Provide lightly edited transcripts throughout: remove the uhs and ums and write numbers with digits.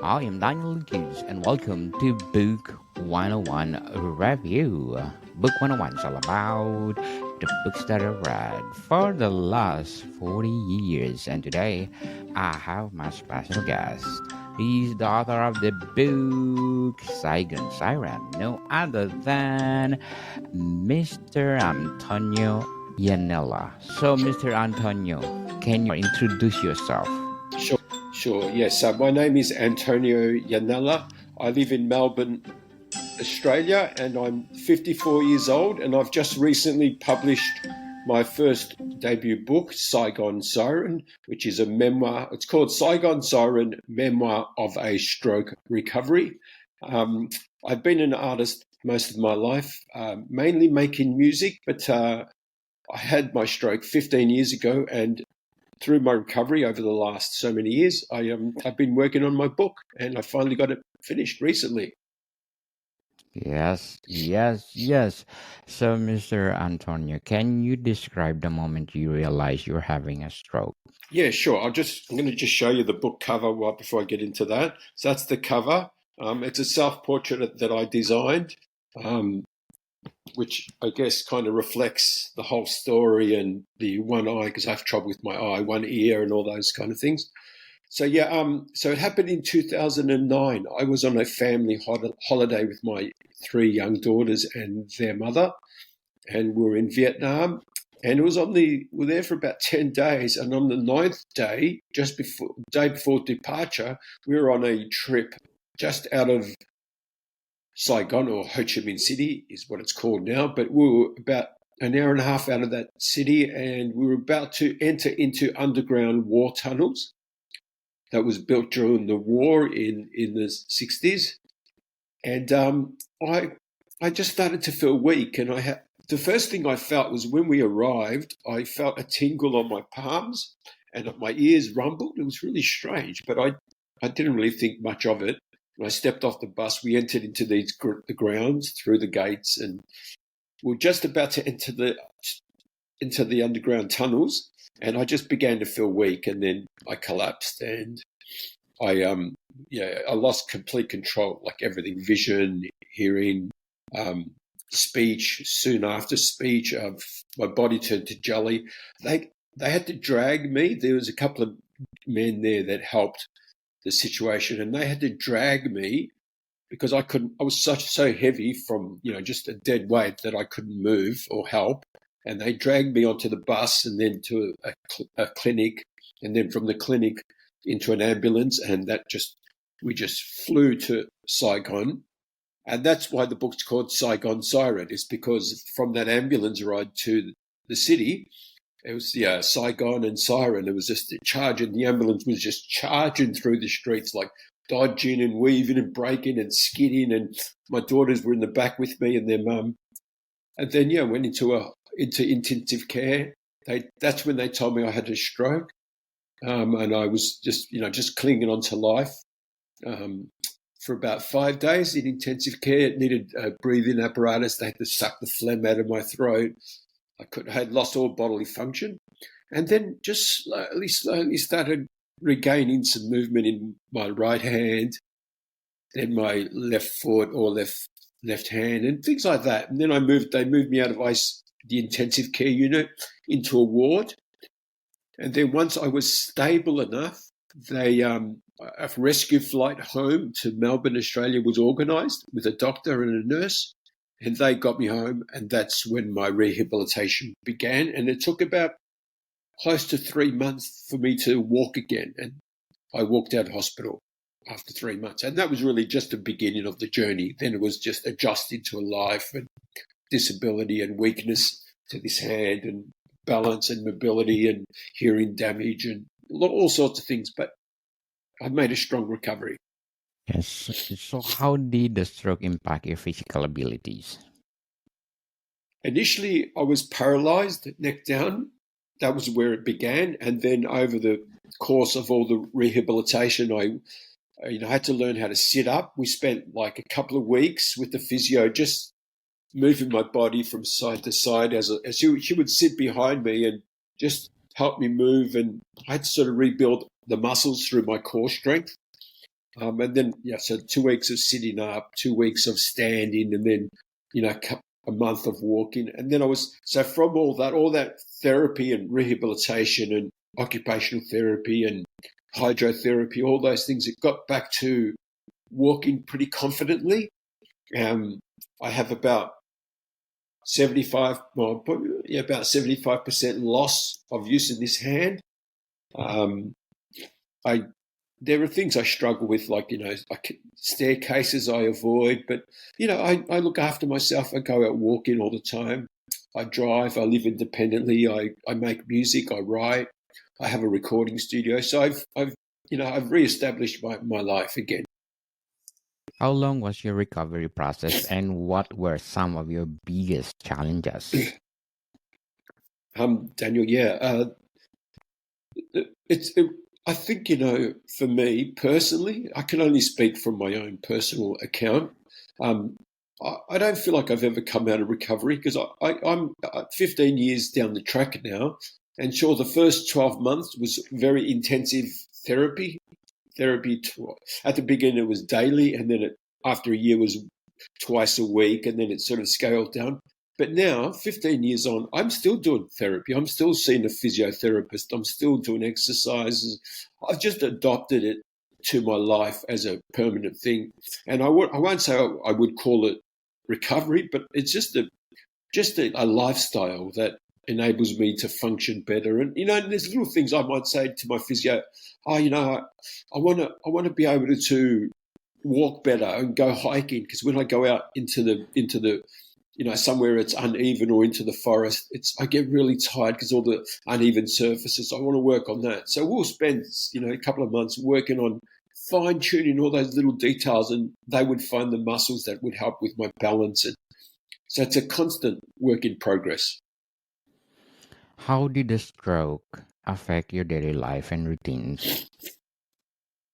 I am Daniel Lucas, and welcome to Book 101 Review. Book 101 is all about the books that I read for the last 40 years, and today I have my special guest. He's the author of the book Saigon Siren, no other than Mr. Antonio Iannella. So, Mr. Antonio, can you introduce yourself? Sure, sure. Yes, my name is Antonio Iannella. I live in Melbourne, Australia, and I'm 54 years old. And I've just recently published my first debut book, Saigon Siren, which is a memoir. It's called Saigon Siren, Memoir of a Stroke Recovery. I've been an artist most of my life, mainly making music, but I had my stroke 15 years ago, and through my recovery over the last so many years, I've been working on my book, and I finally got it finished recently. Yes. So, Mr. Antonio, can you describe the moment you realize you're having a stroke? Yeah, sure. I'm going to just show you the book cover right before I get into that. So that's the cover. It's a self-portrait that I designed, which I guess kind of reflects the whole story and the one eye, because I have trouble with my eye, one ear, and all those kind of things. So so it happened in 2009. I was on a family holiday with my three young daughters and their mother, and we were in Vietnam. And it was we're there for about 10 days. And on the ninth day, day before departure, we were on a trip just out of Saigon, or Ho Chi Minh City is what it's called now. But we were about an hour and a half out of that city, and we were about to enter into underground war tunnels that was built during the war in the 60s. And I just started to feel weak. And the first thing I felt was when we arrived, I felt a tingle on my palms and my ears rumbled. It was really strange, but I didn't really think much of it. When I stepped off the bus, we entered into the grounds through the gates, and we were just about to enter into the underground tunnels. And I just began to feel weak, and then I collapsed, and I lost complete control, like everything, vision, hearing, speech. Soon after speech, my body turned to jelly. They had to drag me. There was a couple of men there that helped the situation, and they had to drag me because I couldn't. I was so heavy from just a dead weight that I couldn't move or help. And they dragged me onto the bus and then to a clinic, and then from the clinic into an ambulance, and we just flew to Saigon. And that's why the book's called Saigon Siren, is because from that ambulance ride to the city, it was Saigon and Siren. It was just charging. The ambulance was just charging through the streets, like dodging and weaving and breaking and skidding. And my daughters were in the back with me and their mum. And then went into intensive care. That's when they told me I had a stroke, and I was just clinging on to life for about 5 days in intensive care. It needed a breathing apparatus. They had to suck the phlegm out of my throat. I had lost all bodily function, and then just slowly started regaining some movement in my right hand, then my left foot or left hand, and things like that. And then they moved me out of the intensive care unit into a ward. And then once I was stable enough, a rescue flight home to Melbourne, Australia was organised with a doctor and a nurse, and they got me home, and that's when my rehabilitation began. And it took about close to 3 months for me to walk again, and I walked out of hospital after 3 months. And that was really just the beginning of the journey. Then it was just adjusting to a life and disability and weakness to this hand, and balance and mobility and hearing damage and all sorts of things. But I made a strong recovery. Yes. So, how did the stroke impact your physical abilities? Initially, I was paralysed, neck down. That was where it began. And then over the course of all the rehabilitation, I had to learn how to sit up. We spent like a couple of weeks with the physio just moving my body from side to side as she would sit behind me and just help me move. And I had to sort of rebuild the muscles through my core strength. And then, so 2 weeks of sitting up, 2 weeks of standing, and then, a month of walking. And then from all that therapy and rehabilitation and occupational therapy and hydrotherapy, all those things, it got back to walking pretty confidently. I have about 75% loss of use of this hand. There are things I struggle with, like staircases I avoid, but I look after myself. I go out walking all the time. I drive. I live independently. I make music. I write. I have a recording studio. So I've reestablished my life again. How long was your recovery process, and what were some of your biggest challenges? Daniel, I think, for me personally, I can only speak from my own personal account. I don't feel like I've ever come out of recovery because I'm 15 years down the track now. And sure, the first 12 months was very intensive therapy. At the beginning, it was daily, and then after a year was twice a week, and then it sort of scaled down. But now, 15 years on, I'm still doing therapy. I'm still seeing a physiotherapist. I'm still doing exercises. I've just adopted it to my life as a permanent thing. And I won't say I would call it recovery, but it's just a lifestyle that enables me to function better. And, there's little things I might say to my physio. I want to be able to walk better and go hiking, because when I go out into the somewhere it's uneven or into the forest, I get really tired because all the uneven surfaces. I want to work on that. So we'll spend, a couple of months working on fine tuning all those little details, and they would find the muscles that would help with my balance. And so it's a constant work in progress. How did the stroke affect your daily life and routines?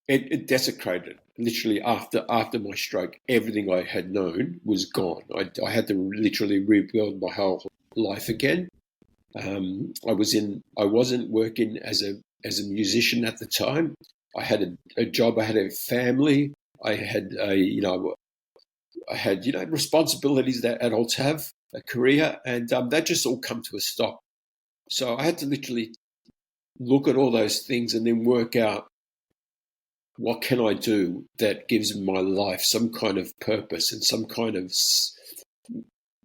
It desecrated. Literally, after my stroke, everything I had known was gone. I had to literally rebuild my whole life again. I wasn't working as a musician at the time. I had a job. I had a family. I had responsibilities that adults have, a career, and that just all come to a stop. So I had to literally look at all those things and then work out, what can I do that gives my life some kind of purpose and some kind of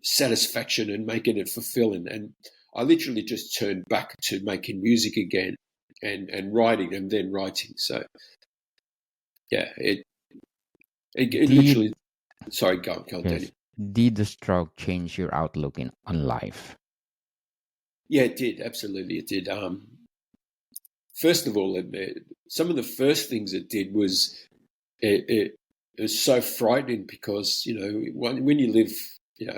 satisfaction and making it fulfilling? And I literally just turned back to making music again and writing and then writing. So, yeah, it literally. Sorry, go on, Danny. Did the stroke change your outlook on life? Yeah, it did. Absolutely, it did. First of all, some of the first things it did was it was so frightening because, when you live,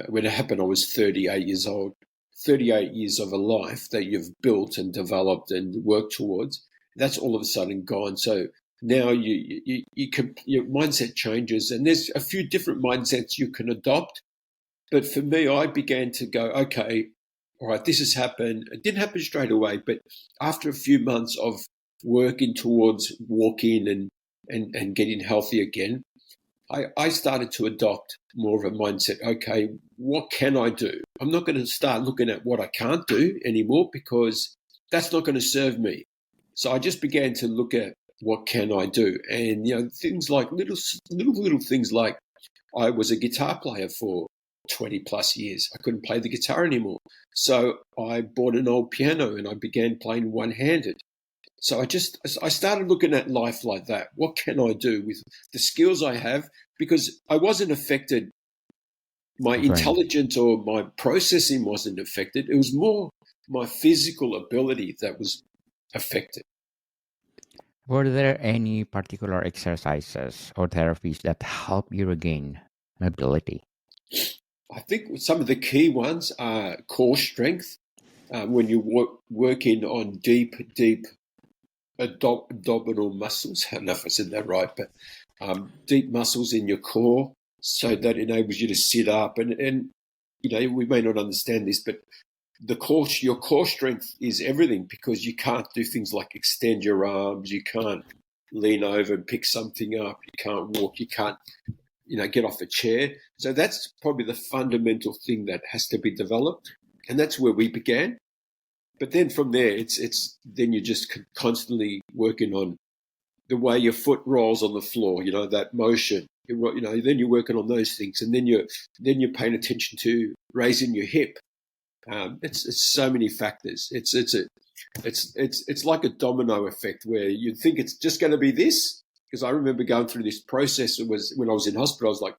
when it happened, I was 38 years old, 38 years of a life that you've built and developed and worked towards. That's all of a sudden gone. So now your mindset changes, and there's a few different mindsets you can adopt. But for me, I began to go, okay, all right, this has happened. It didn't happen straight away, but after a few months of working towards walking and getting healthy again, I started to adopt more of a mindset. Okay, what can I do? I'm not going to start looking at what I can't do anymore, because that's not going to serve me. So I just began to look at what can I do, and things like little things like I was a guitar player for 20 plus years. I couldn't play the guitar anymore. So I bought an old piano and I began playing one-handed. So I started looking at life like that. What can I do with the skills I have? Because I wasn't affected. My intelligence or my processing wasn't affected. It was more my physical ability that was affected. Were there any particular exercises or therapies that help you regain mobility? I think some of the key ones are core strength. When you're working on deep abdominal muscles. I don't know if I said that right, but deep muscles in your core, so that enables you to sit up. And we may not understand this, but your core strength is everything, because you can't do things like extend your arms. You can't lean over and pick something up. You can't walk. You can't, get off a chair. So that's probably the fundamental thing that has to be developed. And that's where we began. But then from there, then you're just constantly working on the way your foot rolls on the floor, that motion. Then you're working on those things, and then you're paying attention to raising your hip. It's so many factors. It's like a domino effect where you think it's just going to be this. Because I remember going through this process. It was when I was in hospital. I was like,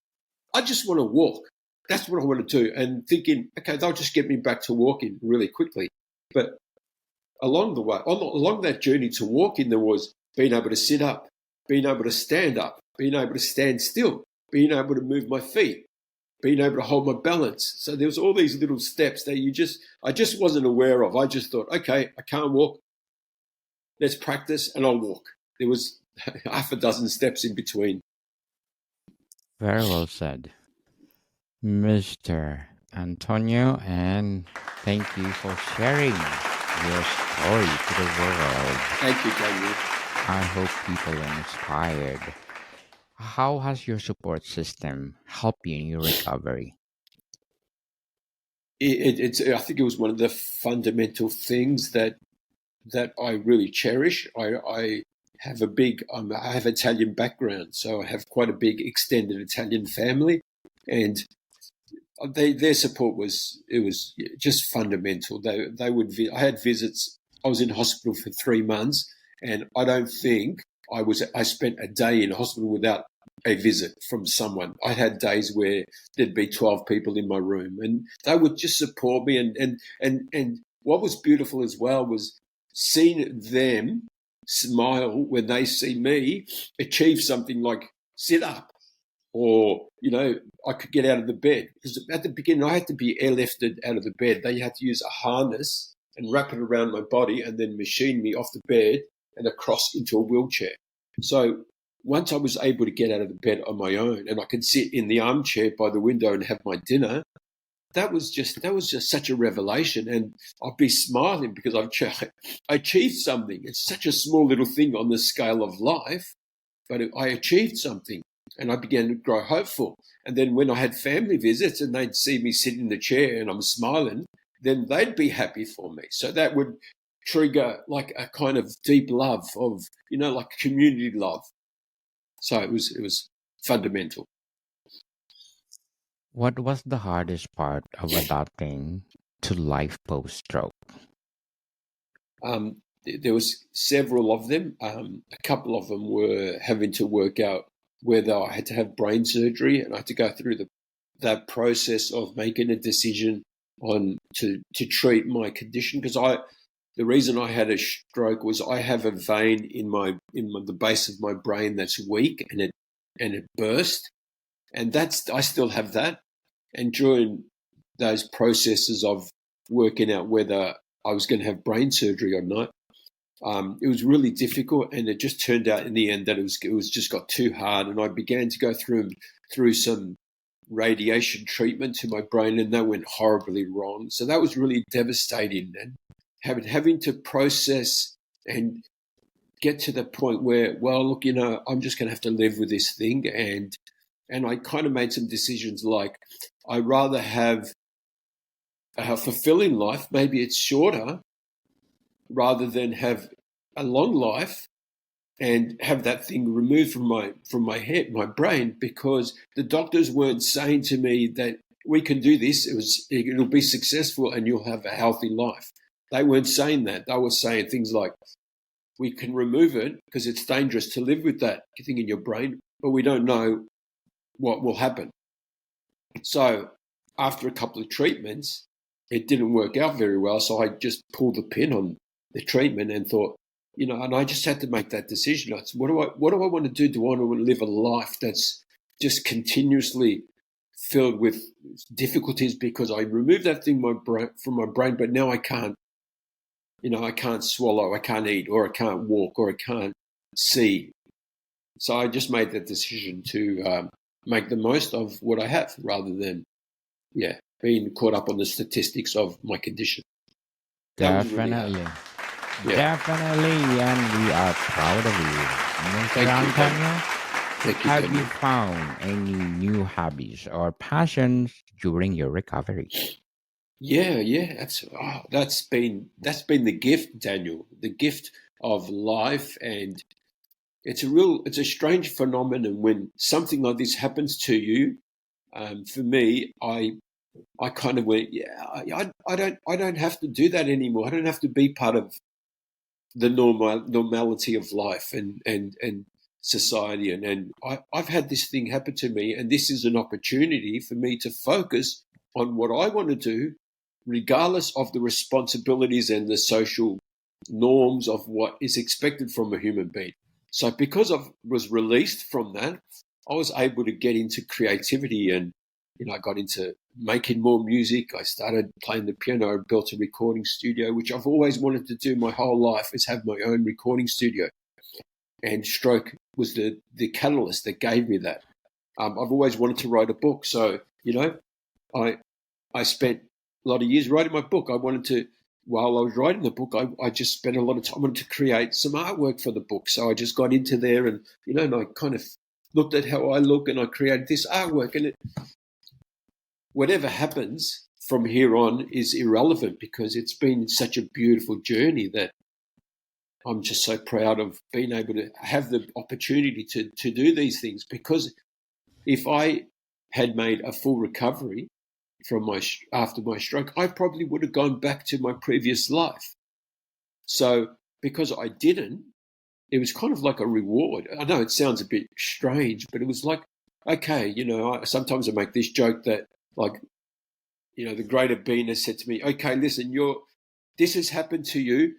I just want to walk. That's what I want to do, and thinking, okay, they'll just get me back to walking really quickly. But along the way, along that journey to walking, there was being able to sit up, being able to stand up, being able to stand still, being able to move my feet, being able to hold my balance. So there was all these little steps that I just wasn't aware of. I just thought, okay, I can't walk. Let's practice and I'll walk. There was half a dozen steps in between. Very well said, Mr. Antonio, and thank you for sharing your story to the world. Thank you, Daniel. I hope people are inspired. How has your support system helped you in your recovery? I think it was one of the fundamental things that I really cherish. I have I have Italian background, so I have quite a big extended Italian family, and their support was just fundamental. I had visits. I was in hospital for 3 months, and I don't think I spent a day in hospital without a visit from someone. I had days where there'd be 12 people in my room, and they would just support me. And what was beautiful as well was seeing them smile when they see me achieve something like sit up, or I could get out of the bed. Because at the beginning I had to be airlifted out of the bed. They had to use a harness and wrap it around my body and then machine me off the bed and across into a wheelchair. So once I was able to get out of the bed on my own and I could sit in the armchair by the window and have my dinner, that was just such a revelation. And I'd be smiling because I achieved something. It's such a small little thing on the scale of life, but I achieved something, and I began to grow hopeful. And then when I had family visits and they'd see me sit in the chair and I'm smiling, then they'd be happy for me. So that would trigger like a kind of deep love of, like community love. So it was fundamental. What was the hardest part of adapting to life post-stroke? There was several of them. A couple of them were having to work out whether I had to have brain surgery, and I had to go through that process of making a decision on to treat my condition. Because the reason I had a stroke was I have a vein in the base of my brain that's weak, and it burst, and I still have that. And during those processes of working out whether I was going to have brain surgery or not, it was really difficult, and it just turned out in the end that it was just got too hard, and I began to go through some radiation treatment to my brain, and that went horribly wrong. So that was really devastating, and having to process and get to the point where, well, look, I'm just going to have to live with this thing, and I kind of made some decisions like I'd rather have a fulfilling life, maybe it's shorter, rather than have a long life and have that thing removed from my head, my brain, because the doctors weren't saying to me that we can do this, it'll be successful and you'll have a healthy life. They weren't saying that. They were saying things like, we can remove it because it's dangerous to live with that thing in your brain, but we don't know what will happen. So after a couple of treatments, it didn't work out very well. So I just pulled the pin on the treatment and thought, and I just had to make that decision. I said, what do I want to do? Do I want to live a life that's just continuously filled with difficulties because I removed that thing from my brain, but now I can't, I can't swallow, I can't eat, or I can't walk, or I can't see. So I just made that decision to make the most of what I have rather than, being caught up on the statistics of my condition. Definitely. Definitely, and we are proud of you. Moved Thank you. around, Daniel. So, Thank you, have you Daniel. found any new hobbies or passions during your recovery? Yeah. That's been the gift, Daniel. The gift of life, and it's a strange phenomenon when something like this happens to you. For me, I kind of went, yeah, I don't have to do that anymore. I don't have to be part of the normality of life and society. I've had this thing happen to me, and this is an opportunity for me to focus on what I want to do, regardless of the responsibilities and the social norms of what is expected from a human being. So because I was released from that, I was able to get into creativity, and I got into making more music. I started playing the piano. I built a recording studio, which I've always wanted to do my whole life, is have my own recording studio. And stroke was the catalyst that gave me that. I've always wanted to write a book. So, I I spent a lot of years writing my book. While I was writing the book, I just spent a lot of time on to create some artwork for the book. So I just got into there and I kind of looked at how I look, and I created this artwork. And whatever happens from here on is irrelevant, because it's been such a beautiful journey that I'm just so proud of being able to have the opportunity to do these things. Because if I had made a full recovery from after my stroke, I probably would have gone back to my previous life. So because I didn't, it was kind of like a reward. I know it sounds a bit strange, but it was like, okay, sometimes I make this joke that, like, the greater being has said to me, okay, listen, this has happened to you.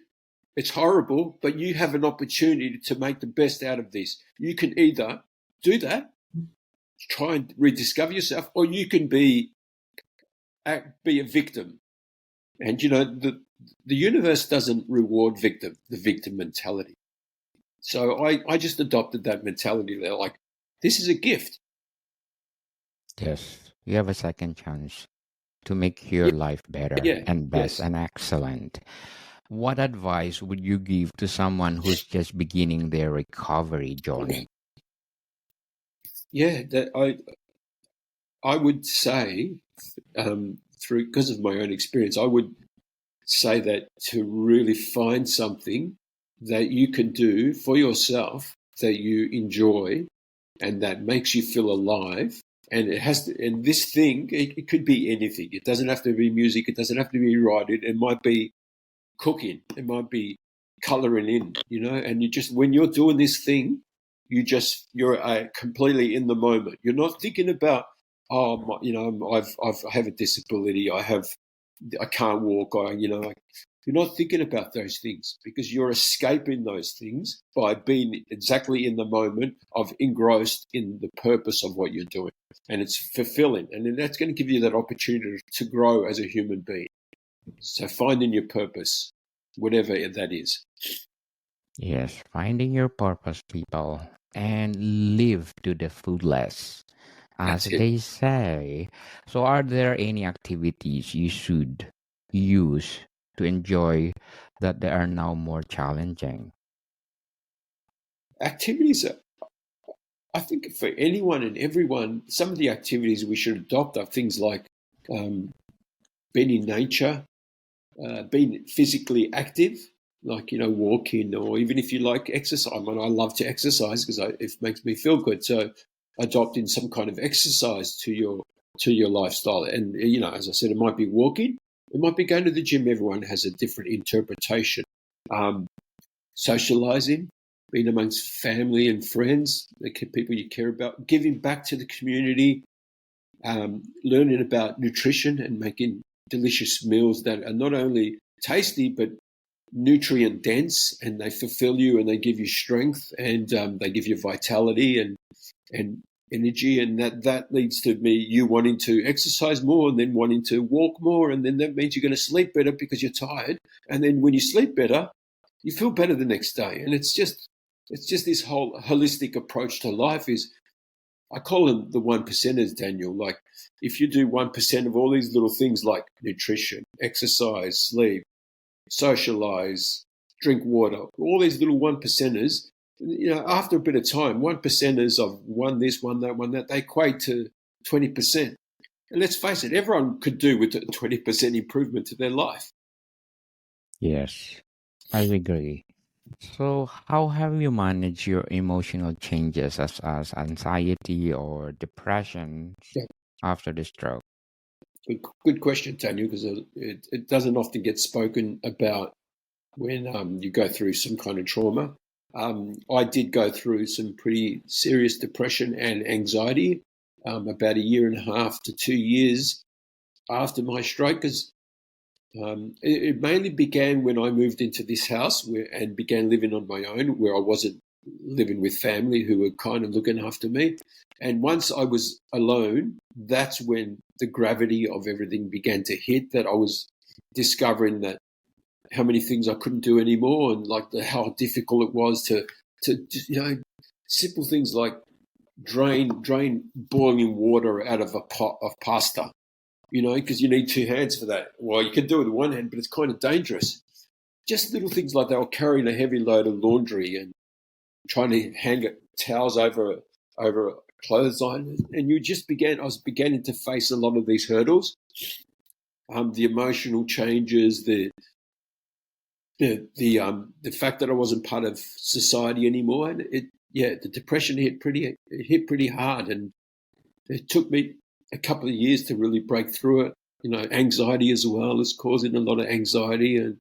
It's horrible, but you have an opportunity to make the best out of this. You can either do that, try and rediscover yourself, or you can be a victim. And the universe doesn't reward the victim mentality. So I just adopted that mentality. They're like, this is a gift. Yes, you have a second chance to make your Yeah, life better yeah, and best yes. and excellent. What advice would you give to someone who's just beginning their recovery journey? Yeah, I would say, through because of my own experience, I would say that to really find something that you can do for yourself that you enjoy and that makes you feel alive. And and this thing, it could be anything. It doesn't have to be music. It doesn't have to be writing. It might be cooking. It might be coloring in. And when you're doing this thing, you're completely in the moment. You're not thinking about, I have a disability. I can't walk. You're not thinking about those things, because you're escaping those things by being exactly in the moment of engrossed in the purpose of what you're doing. And it's fulfilling. And then that's going to give you that opportunity to grow as a human being. So finding your purpose, whatever that is. Yes, finding your purpose, people, and live to the fullest, as That's it. they say. So, are there any activities you should use to enjoy that they are now more challenging? Activities, I think for anyone and everyone, some of the activities we should adopt are things like um, being in nature, being physically active, like, walking, or even if you like exercise. I mean, I love to exercise because it makes me feel good. So adopting some kind of exercise to your lifestyle. And, as I said, it might be walking, it might be going to the gym. Everyone has a different interpretation. Um, Socializing, being amongst family and friends, the people you care about, giving back to the community, learning about nutrition and making delicious meals that are not only tasty but nutrient dense, and they fulfill you and they give you strength, and they give you vitality and energy, and that leads to you wanting to exercise more, and then wanting to walk more, and then that means you're going to sleep better because you're tired, and then when you sleep better, you feel better the next day. And it's just this whole holistic approach to life. Is I call them the 1%ers, Daniel. Like, if you do 1% of all these little things like nutrition, exercise, sleep, socialize, drink water, all these little 1%ers, after a bit of time, 1%ers of one this, one that, one that, they equate to 20%. And let's face it, everyone could do with a 20% improvement to their life. Yes, I agree. So, how have you managed your emotional changes such as anxiety or depression Yeah. after the stroke? Good question, Tanya, because it doesn't often get spoken about when you go through some kind of trauma. I did go through some pretty serious depression and anxiety about a year and a half to 2 years after my stroke, because it mainly began when I moved into this house and began living on my own, where I wasn't living with family who were kind of looking after me. And once I was alone, that's when the gravity of everything began to hit, that I was discovering that how many things I couldn't do anymore, and like how difficult it was to simple things like drain boiling water out of a pot of pasta, because you need two hands for that. Well, you can do it with one hand, but it's kind of dangerous. Just little things like that, or carrying a heavy load of laundry and trying to hang towels over a clothesline, and I was beginning to face a lot of these hurdles, the emotional changes, the fact that I wasn't part of society anymore, and the depression hit pretty hard, and it took me a couple of years to really break through it. Anxiety as well is causing a lot of anxiety, and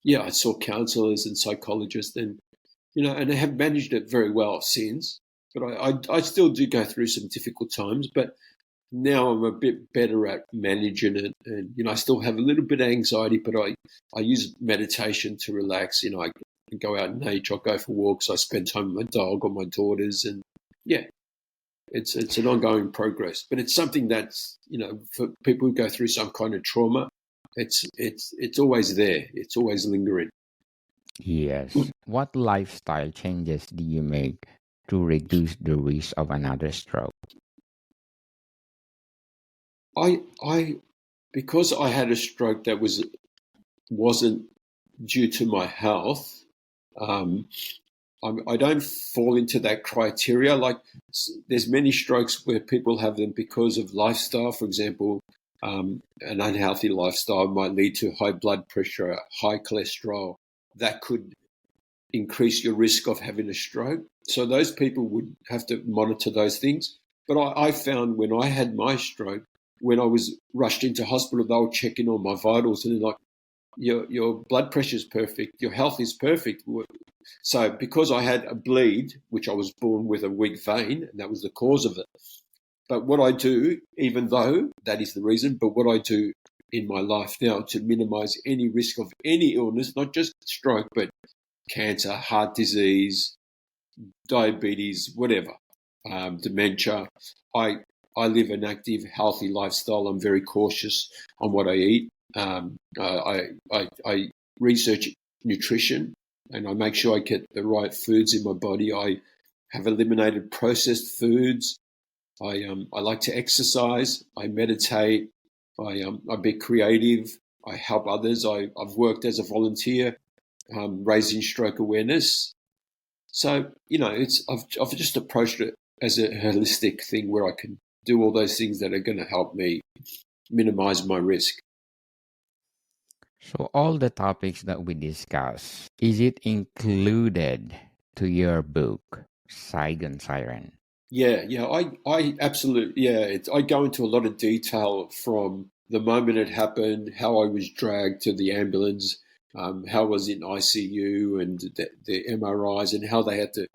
I saw counselors and psychologists, and and I have managed it very well since. But I still do go through some difficult times, but now I'm a bit better at managing it, and I still have a little bit of anxiety, but I use meditation to relax. I go out in nature, I go for walks, I spend time with my dog or my daughters, and it's an ongoing progress. But it's something that's for people who go through some kind of trauma, it's always there, it's always lingering. Yes. What lifestyle changes do you make to reduce the risk of another stroke? I because I had a stroke that wasn't due to my health. I don't fall into that criteria. Like, there's many strokes where people have them because of lifestyle. For example, an unhealthy lifestyle might lead to high blood pressure, high cholesterol. That could increase your risk of having a stroke. So those people would have to monitor those things. But I found when I had my stroke, when I was rushed into hospital, they were checking all my vitals, and they're like, your blood pressure is perfect, your health is perfect. So because I had a bleed, which I was born with a weak vein, and that was the cause of it. But what I do, even though that is the reason, but what I do in my life now to minimize any risk of any illness, not just stroke, but cancer, heart disease, diabetes, whatever, dementia. I live an active, healthy lifestyle. I'm very cautious on what I eat. I research nutrition, and I make sure I get the right foods in my body. I have eliminated processed foods. I like to exercise. I meditate. I be creative. I help others. I've worked as a volunteer, raising stroke awareness. So I've just approached it as a holistic thing where I can do all those things that are going to help me minimize my risk. So, all the topics that we discuss, is it included to your book, Saigon Siren? Yeah. I absolutely, I go into a lot of detail from the moment it happened, how I was dragged to the ambulance, how I was in ICU, and the MRIs, and how they had to,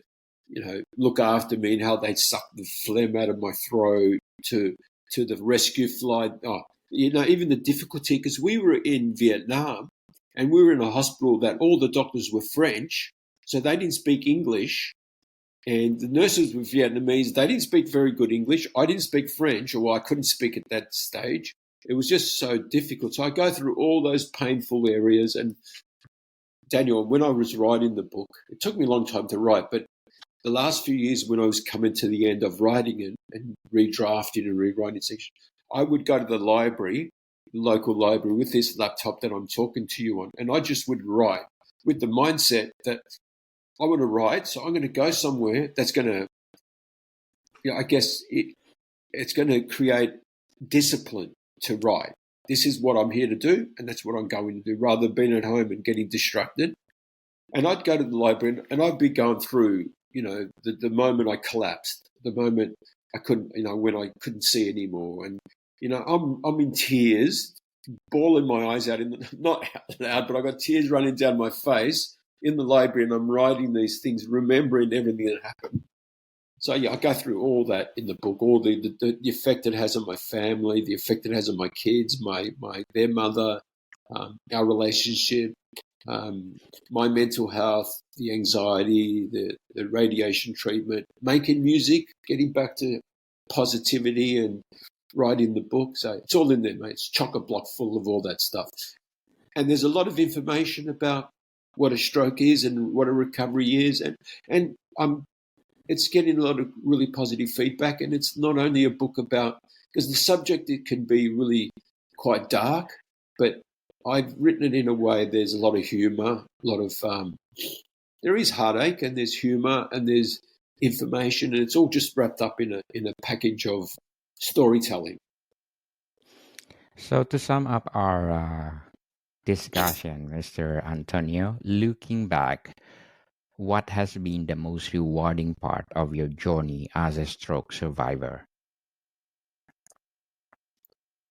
look after me, and how they sucked the phlegm out of my throat to the rescue flight. Oh, even the difficulty, because we were in Vietnam, and we were in a hospital that all the doctors were French, so they didn't speak English. And the nurses were Vietnamese. They didn't speak very good English. I didn't speak French, or I couldn't speak at that stage. It was just so difficult. So I go through all those painful areas. And Daniel, when I was writing the book, it took me a long time to write, but the last few years when I was coming to the end of writing it and redrafting and rewriting section, I would go to the library, the local library, with this laptop that I'm talking to you on, and I just would write with the mindset that I want to write, so I'm going to go somewhere that's going to, I guess it's going to create discipline to write. This is what I'm here to do, and that's what I'm going to do, rather than being at home and getting distracted. And I'd go to the library, and I'd be going through, the moment I collapsed, the moment I couldn't, when I couldn't see anymore, and I'm in tears, bawling my eyes out, not out loud, but I got tears running down my face in the library, and I'm writing these things, remembering everything that happened. So yeah, I go through all that in the book, all the effect it has on my family, the effect it has on my kids, their mother, our relationship, my mental health, the anxiety, the radiation treatment, making music, getting back to positivity and writing the book. So it's all in there, mate. It's chock-a-block full of all that stuff. And there's a lot of information about what a stroke is and what a recovery is. And it's getting a lot of really positive feedback. And it's not only a book about, because the subject, it can be really quite dark, but I've written it in a way there's a lot of humour, there is heartache and there's humour and there's information, and it's all just wrapped up in a package of storytelling. So to sum up our discussion, Mr. Antonio, looking back, what has been the most rewarding part of your journey as a stroke survivor?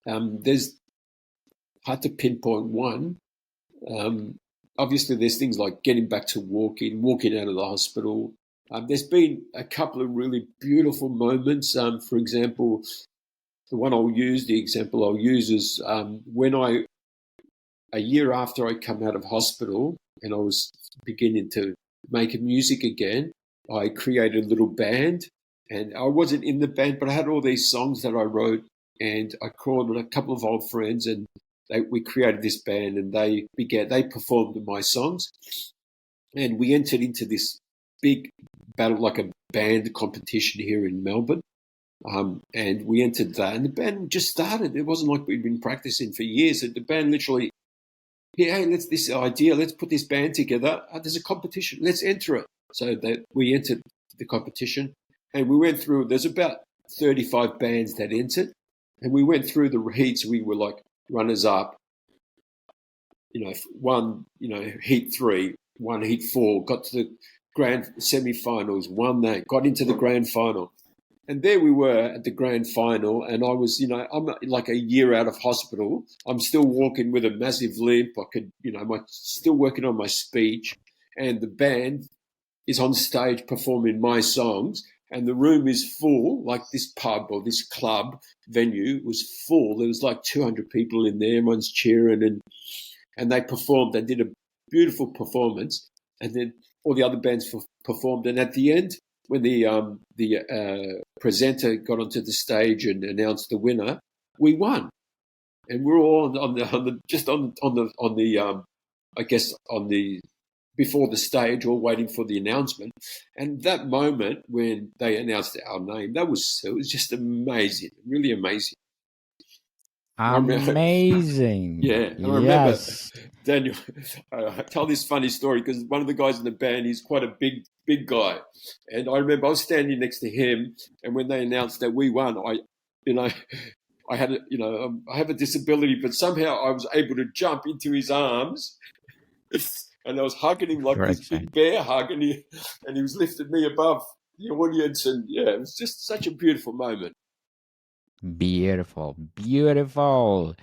There's hard to pinpoint one. Obviously, there's things like getting back to walking out of the hospital. There's been a couple of really beautiful moments. For example, the example I'll use is when a year after I come out of hospital and I was beginning to make music again, I created a little band, and I wasn't in the band, but I had all these songs that I wrote, and I called a couple of old friends, and we created this band, and they performed my songs, and we entered into this big battle, like a band competition here in Melbourne. And we entered that, and the band just started. It wasn't like we'd been practicing for years. The band literally, hey, let's put this band together. There's a competition. Let's enter it. So that we entered the competition, and we went through. There's about 35 bands that entered, and we went through the heats. We were like runners up. One, heat 3, one heat 4, got to the grand semi-finals, won that, got into the grand final. And there we were at the grand final, and I was, I'm like a year out of hospital. I'm still walking with a massive limp. I could, still working on my speech, and the band is on stage performing my songs, and the room is full, like this pub or this club venue was full. There was like 200 people in there, everyone's cheering, and they performed. They did a beautiful performance, and then all the other bands performed. And at the end, when the presenter got onto the stage and announced the winner, we won, and we're all before the stage, all waiting for the announcement. And that moment when they announced our name, it was just amazing, really amazing. Amazing. Yeah, I remember Daniel. I tell this funny story because one of the guys in the band, he's quite a big guy, and I remember I was standing next to him, and when they announced that we won, I had I have a disability, but somehow I was able to jump into his arms, and I was hugging him like this big bear hug, and he was lifting me above the audience, and yeah, it was just such a beautiful moment. Beautiful. Mr.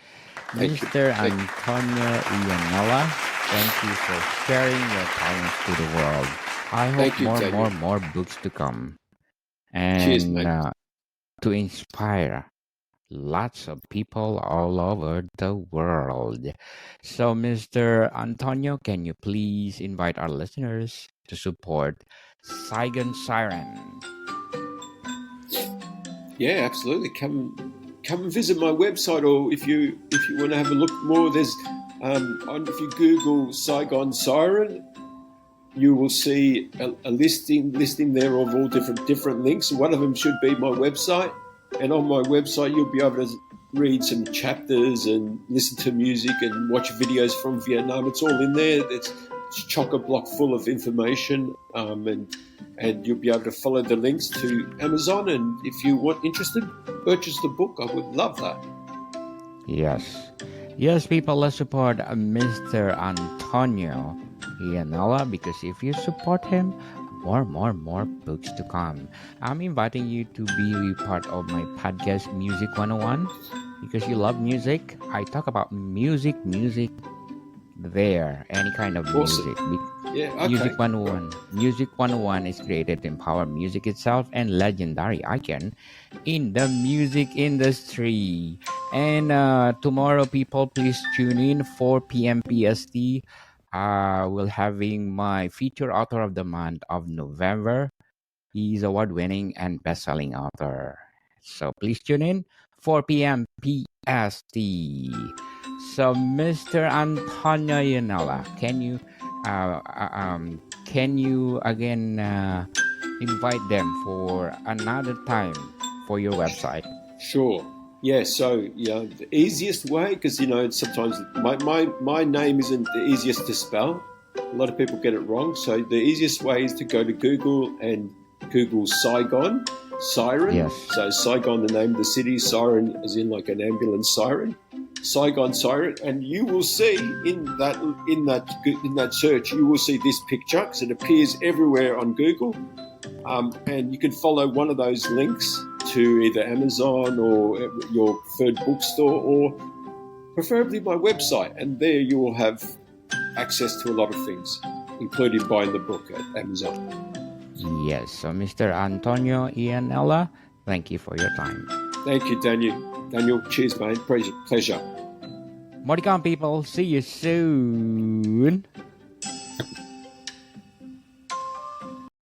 Antonio Iannella, thank you for sharing your talents to the world. I hope more books to come. And cheers, mate. To inspire lots of people all over the world. So, Mr. Antonio, can you please invite our listeners to support Saigon Siren? Yeah, absolutely. Come and visit my website, or if you want to have a look more, there's if you Google Saigon Siren, you will see a listing there of all different links. One of them should be my website, and on my website you'll be able to read some chapters and listen to music and watch videos from Vietnam. It's all in there. chock-a-block full of information, and you'll be able to follow the links to Amazon. And if you want interested, purchase the book. I would love that. Yes. Yes, people, let's support Mr. Antonio Iannella, because if you support him, more books to come. I'm inviting you to be part of my podcast, Music 101, because you love music. I talk about music there, any kind of Awesome. music. Yeah, okay. Music 101. Music 101 is created to empower music itself and legendary icon in the music industry. And tomorrow, people, please tune in 4 p.m. PST. We'll having my feature author of the month of November. He's award-winning and best-selling author. So please tune in 4 p.m. PST. So, Mr. Antonio Iannella, can you again invite them for another time for your website? Sure. Yeah. So the easiest way, because sometimes my name isn't the easiest to spell. A lot of people get it wrong. So the easiest way is to go to Google and Google Saigon Siren. Yes. So Saigon, the name of the city, siren as in like an ambulance siren. Saigon Siren, and you will see in that search, you will see this picture, because it appears everywhere on Google, and you can follow one of those links to either Amazon or your preferred bookstore, or preferably my website, and there you will have access to a lot of things, including buying the book at Amazon. Yes. So, Mr. Antonio Iannella, thank you for your time. Thank you, Daniel. Cheers, mate. Pleasure. More to come, people. See you soon.